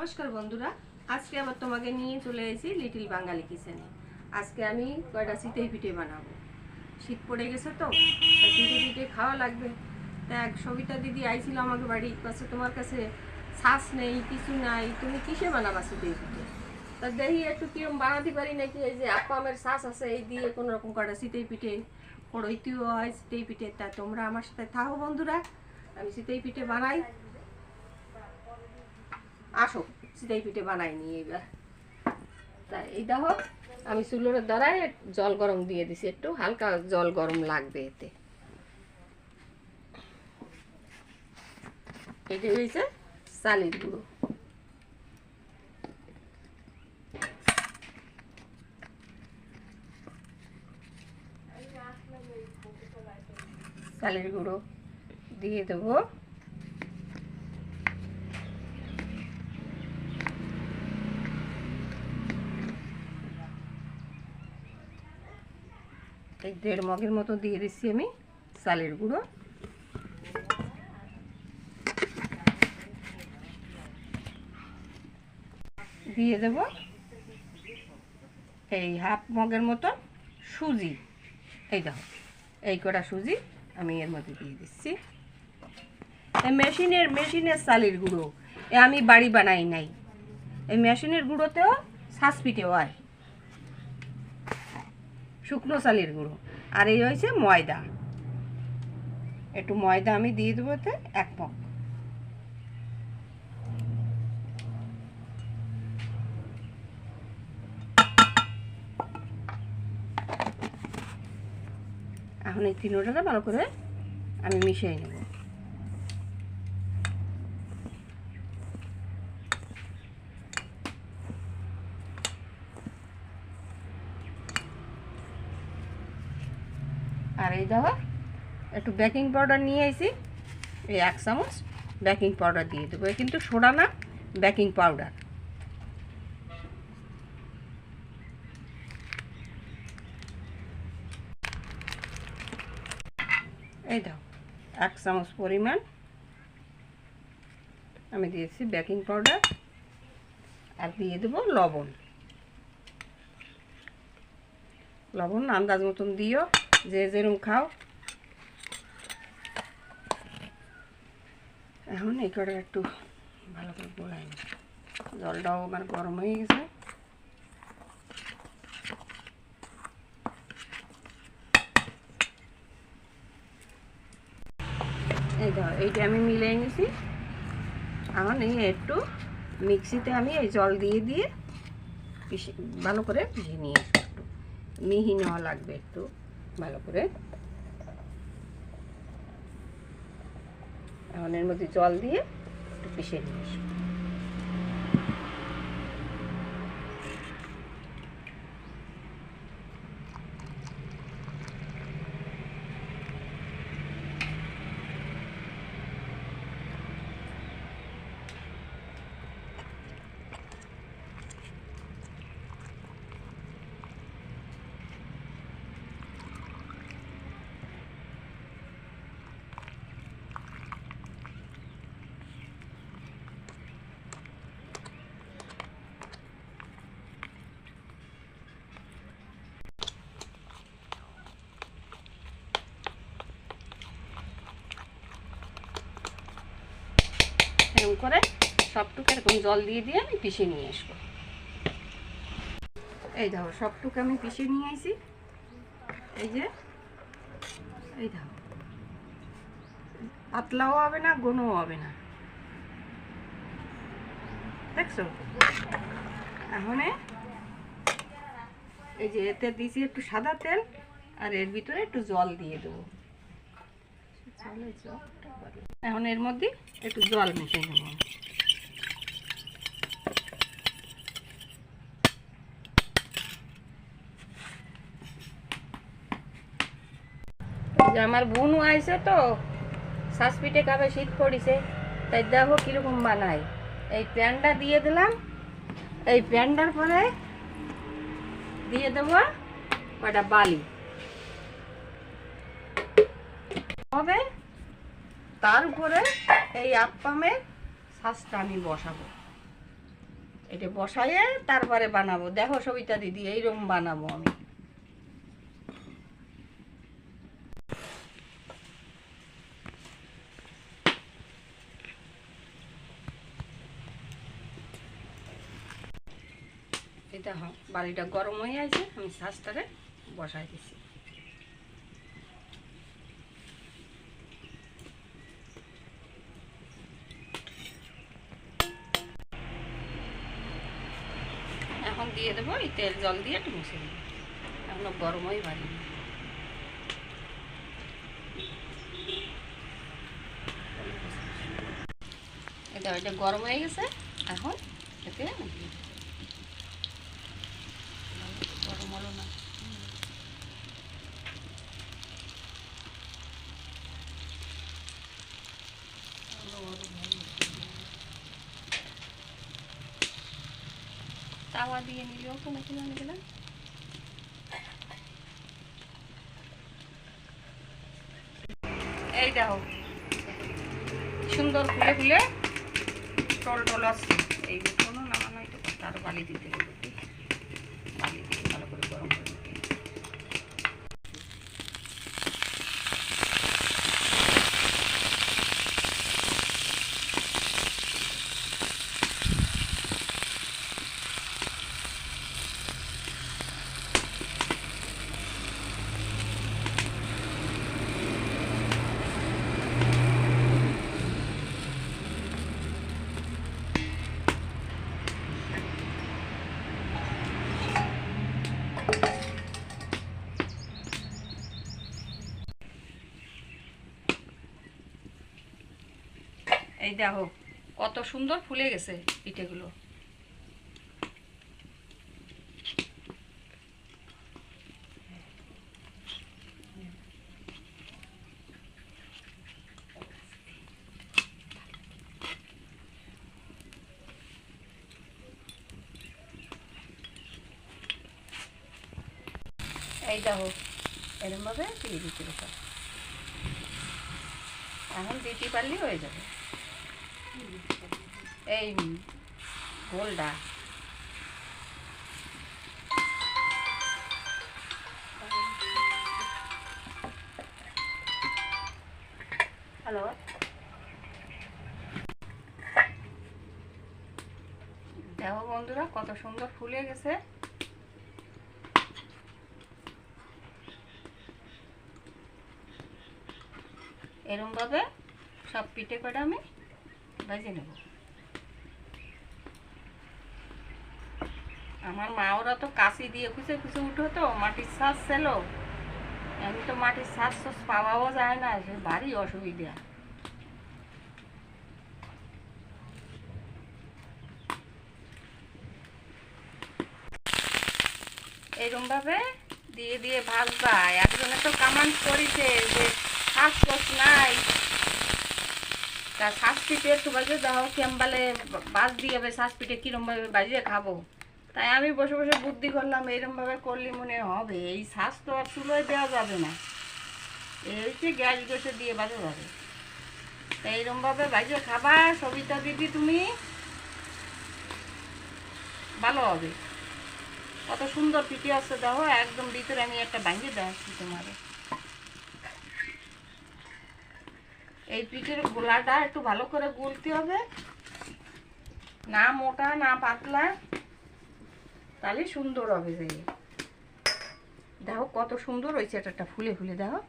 নমস্কার বন্ধুরা, আজকে আবার তোমাকে নিয়ে চলে এসেছি লিটল বাঙালি কিচেনে। আজকে আমি কয়টা চিতই পিঠে বানাবো। শীত পড়ে গেছে তো, চিতই পিঠে খাওয়া লাগবে। তা এক সবিতা দিদি আইছিল আমাকে বাড়ি, কাছে তোমার কাছে শ্বাস নেই, কিছু নাই, তুমি কিসে বানাবা চিতই পিঠে? তা দেখি একটু কিরম বানাতে পারি নাকি। এই যে আপ্পামের শ্বাস আছে, এই দিয়ে কোনো রকম কয়টা চিতই পিঠে কড়ইতেও হয় চিতই পিঠে। তা তোমরা আমার সাথে থাকো বন্ধুরা, আমি চিতই পিঠে বানাই। আসো চিতই পিঠে বানাই নি এবার। তা এই দেখো, আমি চুলোর দ্বারায় জল গরম দিয়ে দিছি, একটু হালকা জল গরম লাগবে এতে। এটা হয়েছে চালের গুঁড়ো। চালের গুঁড়ো দিয়ে দেবো। এই 1.5 মগের মতো দিয়ে দিচ্ছি আমি চালের গুঁড়ো। দিয়ে দেব এই 1/2 মগের মতো সুজি। এই দেখো, এই কটা সুজি আমি এর মধ্যে দিয়ে দিচ্ছি। এই মেশিনের চালের গুঁড়ো, এ আমি বাড়ি বানাই নাই। এই মেশিনের গুঁড়োতেও ছাঁচ পিঠে হয়, শুকনো চালের গুঁড়ো। আর এই হয়েছে ময়দা, একটু ময়দা আমি দিয়ে দেবো এতে 1 মগ। এখন এই তিনোটাকে ভালো করে আমি মিশিয়ে নেব। আর এই দেখো, একটু বেকিং পাউডার নিয়ে এসেছি, এই 1 চামচ বেকিং পাউডার দিয়ে দেবো। কিন্তু সোডা না, বেকিং পাউডার। এই দাও 1 চামচ পরিমাণ আমি দিয়েছি বেকিং পাউডার। আর দিয়ে দেবো লবণ। লবণ আন্দাজ মতন দিও, যে যেরকম খাও। এখন এই কটা একটু ভালো করে গোলাই নি, জলটাও আমার গরম হয়ে গেছে। এই দেখো, এইটা আমি মিলিয়ে নিয়েছি। এখন এই একটু মিক্সিতে আমি এই জল দিয়ে দিয়ে ভালো করে পিষে নিয়ে আসবো। একটু মিহি নেওয়া লাগবে, একটু ভালো করে। এখন এর মধ্যে জল দিয়ে একটু পিষে নিয়ে আসবো। এরকম করে সবটুকু এরকম জল দিয়ে দিয়ে আমি পিষে নিয়ে আসবো। এই দেখো, সবটুকু আমি পিষে নিয়ে আসি। এই যে এই দেখো, পাতলাও হবে না, ঘনও হবে না, দেখছো? এখন এই যে এতে দিয়েছি একটু সাদা তেল, আর এর ভিতরে একটু জল দিয়ে দেবো। এখন এর মধ্যে একটু জল মিশিয়ে নেব। যে আমার বোনও আইছে তো, শ্বাস পিঠে খাবে, শীত পড়িছে, তাই দেখো কিরকম বানাই। এই প্যানটা দিয়ে দিলাম। এই প্যানটার পরে দিয়ে দেবো কয়টা বালি হবে, তার উপরে এই আপ্পামের শ্বাসটা আমি বসাবো। এটা বসাইয়ে তারপরে বানাবো। দেখো সবিতা দিদি, এইরকম বানাবো আমি। এটা বাড়িটা গরম হয়ে আছে, আমি শ্বাসটারে বসাই দিছি। এখন দিয়ে দেবো এই তেল জল দিয়ে একটু মুছে দেবো, এখনো গরমই বাড়িনি। এটা ওইটা গরম হয়ে গেছে, এখন এতে গরম হলো না। তাওয়া দিয়ে নিলেও তো নাকি জানি গেলাম। এই দেখো সুন্দর ফুলে ফুলে টল টল আসছে। এই যে কোনো নামানো এটা করতে আরো বালি দিতে হবে, বালি দিয়ে ভালো করে গরম করে নিতে। এই দেখো কত সুন্দর ফুলে গেছে পিঠেগুলো। এই দেখো এরকম ভাবে দিয়ে দিতে হবে, এখন দিতে পারলেই হয়ে যাবে। এই গোলটা হ্যালো, দেখো বন্ধুরা কত সুন্দর ফুলে গেছে। এরকম ভাবে সব পিঠে কটা আমি ভেজে নেব। আমার মা ওরা তো কাশি দিয়ে খুঁজে খুঁজে উঠো, তো মাটির শ্বাস ছিল, আমি তো মাটির শ্বাস পাওয়াও যায় না, সে ভারী অসুবিধা। এরকম ভাবে দিয়ে দিয়ে ভাজবা। একজনে তো কমেন্ট করেছে যে শ্বাস নাই, তা শ্বাস পিঠে একটু বাজে দাও, কেমবালে বাজ দিয়ে শ্বাস পিঠে কিরম ভাবে বাজিয়ে খাবো। তাই আমি বসে বসে বুদ্ধি করলাম এরকম ভাবে করলে মনে হবে। এই শ্বাস তো আর চুলোয় দেওয়া যাবে না, এই যে গ্যাস গ্যাসে দিয়ে বাজা যাবে। তাই এইরকম ভাবে বাজিয়ে খাবা সবিতা দিদি, তুমি ভালো হবে। কত সুন্দর পিঠে আসছে দেখো, একদম ভিতরে আমি একটা ভাঙিয়ে দেখাচ্ছি তোমারে। এই পিঠের গোলাটা একটু ভালো করে গুলতে হবে, না মোটা না পাতলা, তাহলে সুন্দর হবে। যে দেখো কত সুন্দর হয়েছে, একটা ফুলে ফুলে দেখো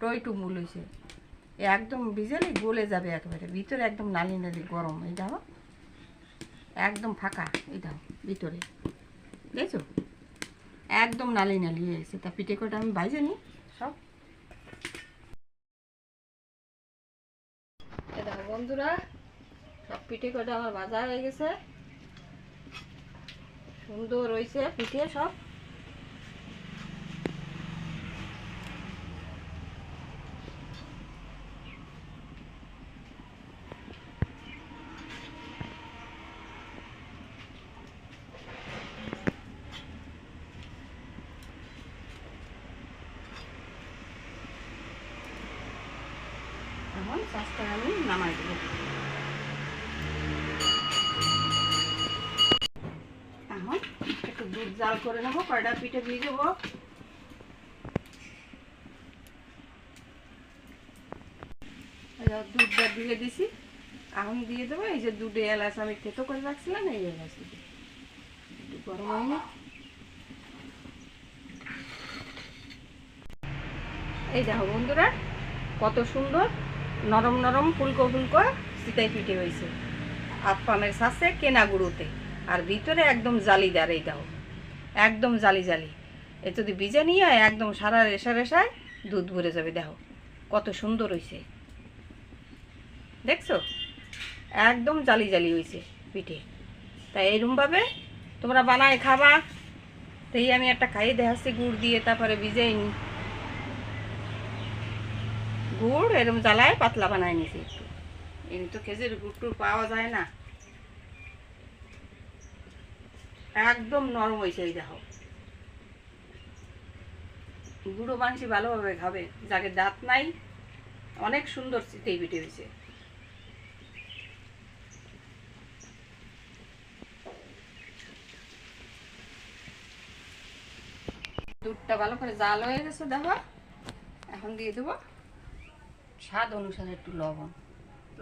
টইটু মূল হয়েছে, একদম ভিজেলে গলে যাবে একেবারে, ভিতরে একদম নালি নালি গরম। এই দেখো একদম ফাঁকা, এই দেখো ভিতরে দেখছো একদম নালি নালি হয়ে গেছে। তা পিঠে কটা আমি ভাজে নিই সব। দেখো বন্ধুরা সব পিঠে কটা আমার ভাজা হয়ে গেছে, সুন্দর হয়েছে পিঠে সব। এখন শ্বাসটা আমি নামাই দেবো। জাল করে নেবো, কয়টা পিঠে দিয়ে দেবো। দুধটা দিয়ে দিছি, এখন দিয়ে দেবো এই যে দুধে এলাচ আমি থেতো করে রাখছিলাম, এই এলাচ একটু গরম হয়নি। এই দেখো বন্ধুরা, কত সুন্দর নরম নরম ফুলকো ফুলকো চিতই পিঠে হয়েছে। আপ্পামের শাঁসে কেনা গুঁড়োতে, আর ভিতরে একদম জালিদার। এই দেখো একদম জালি জালি। এ যদি ভিজে নিয়ে একদম সারা রেশা রেশায় দুধ ভরে যাবে। দেখো কত সুন্দর হয়েছে, দেখছো একদম জালি জালি হয়েছে পিঠে। তাই এরকমভাবে তোমরা বানায় খাবা। তাই আমি একটা খাইয়ে দেখাচ্ছি গুড় দিয়ে, তারপরে ভিজেই নি গুড় এরকম জ্বালায় পাতলা বানায় নিছি একটু। এমনি তো খেজুর গুড় টুড় পাওয়া যায় না, একদম নরম হয়েছে। এই দেখো গুঁড়ো মাংসি ভালোভাবে খাবে, যাকে দাঁত নাই। অনেক সুন্দর চিতই পিঠে হয়েছে। দুধটা ভালো করে জাল হয়ে গেছে দেখো। এখন দিয়ে দেবো স্বাদ অনুসারে একটু লবণ।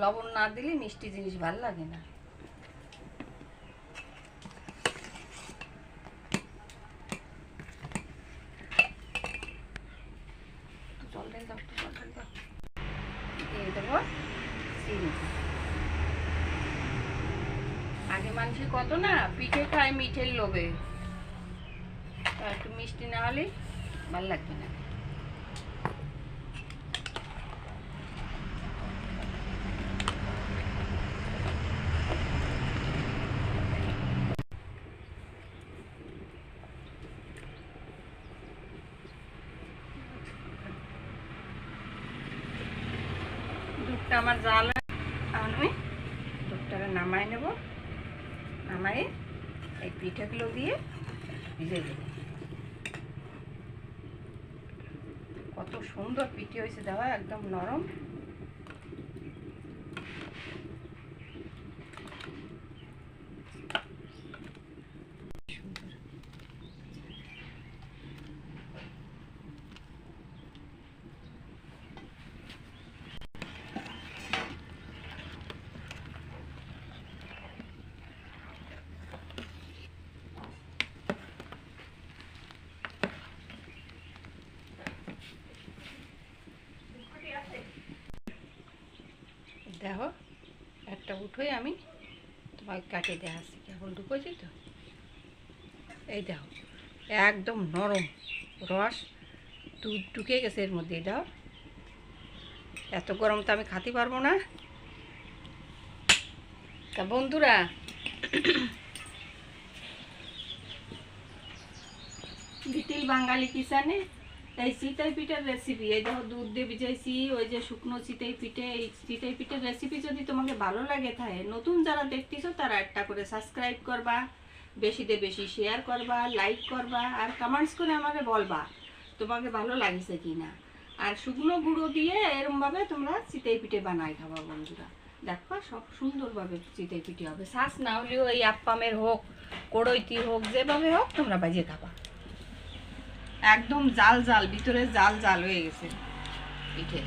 লবণ না দিলে মিষ্টি জিনিস ভালো লাগে না। দিয়ে দেবো চিনি। আগে মানুষ কত না পিঠে খায় মিঠের লোভে, একটু মিষ্টি না হলে ভালো লাগবে না। দুধটা আমার জাল, আমি দুধটাকে নামাই নেব। নামাই এই পিঠেগুলো দিয়ে ভিজে দেব। কত সুন্দর পিঠে হয়েছে দেখো, একদম নরম। দেখো একটা উঠোই আমি তোমাকে কাটে দেখাচ্ছি, কেবল ঢুকেছি তো। এই দেখো একদম নরম, রস দুধ ঢুকে গেছে এর মধ্যে। দাও, এত গরম তো আমি খেতে পারবো না। তা বন্ধুরা, লিটিল বাঙালি কিচেনে এই চিতই পিঠের রেসিপি। এই দেখো দুধ দিয়ে ভিজাইছি, ওই যে শুকনো চিতই পিঠে। এই চিতই পিঠের রেসিপি যদি তোমাকে ভালো লাগে থাকে, নতুন যারা দেখতেছো তারা একটা করে সাবস্ক্রাইব করবা, বেশিতে বেশি শেয়ার করবা, লাইক করবা, আর কমেন্টস করে আমাকে বলবা তোমাকে ভালো লাগছে কি না। আর শুকনো গুঁড়ো দিয়ে এরমভাবে তোমরা চিতই পিঠে বানাই খাবা বন্ধুরা। দেখো সব সুন্দরভাবে চিতই পিঠে হবে। শ্বাস না হলেও এই আপ্পামের হোক, কড়ইতি হোক, যেভাবে হোক তোমরা বাজিয়ে খাবা। একদম জাল জাল, ভিতরে জাল জাল হয়ে গেছে পিঠে।